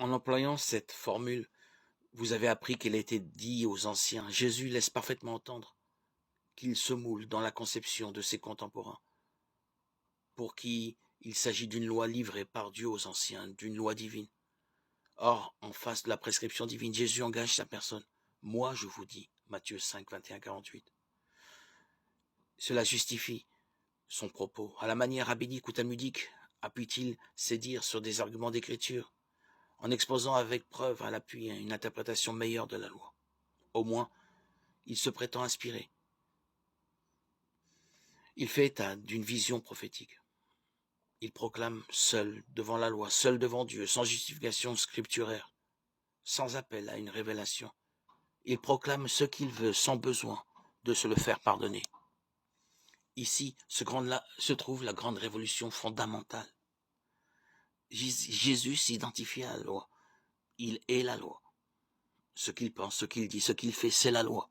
En employant cette formule, vous avez appris qu'il a été dit aux anciens. Jésus laisse parfaitement entendre qu'il se moule dans la conception de ses contemporains, pour qui il s'agit d'une loi livrée par Dieu aux anciens, d'une loi divine. Or, en face de la prescription divine, Jésus engage sa personne. Moi, je vous dis, Matthieu 5, 21, 48. Cela justifie son propos. À la manière rabbinique ou talmudique, appuie-t-il ses dires sur des arguments d'écriture, en exposant avec preuve à l'appui une interprétation meilleure de la loi. Au moins, il se prétend inspiré. Il fait état d'une vision prophétique. Il proclame seul devant la loi, seul devant Dieu, sans justification scripturaire, sans appel à une révélation. Il proclame ce qu'il veut sans besoin de se le faire pardonner. Ici se trouve la grande révolution fondamentale. Jésus s'identifie à la loi. Il est la loi. Ce qu'il pense, ce qu'il dit, ce qu'il fait, c'est la loi.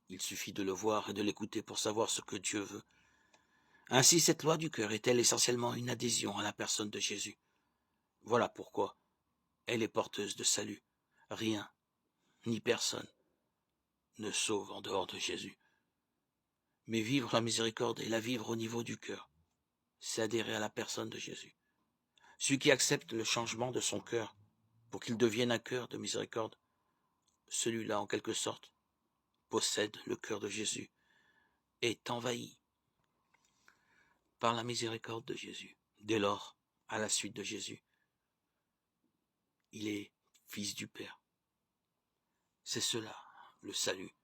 Il suffit de le voir et de l'écouter pour savoir ce que Dieu veut. Ainsi, cette loi du cœur est-elle essentiellement une adhésion à la personne de Jésus. Voilà pourquoi elle est porteuse de salut. Rien, ni personne, ne sauve en dehors de Jésus. Mais vivre la miséricorde et la vivre au niveau du cœur, c'est adhérer à la personne de Jésus. Celui qui accepte le changement de son cœur pour qu'il devienne un cœur de miséricorde, celui-là, en quelque sorte, possède le cœur de Jésus, est envahi par la miséricorde de Jésus. Dès lors, à la suite de Jésus, il est fils du Père. C'est cela, le salut.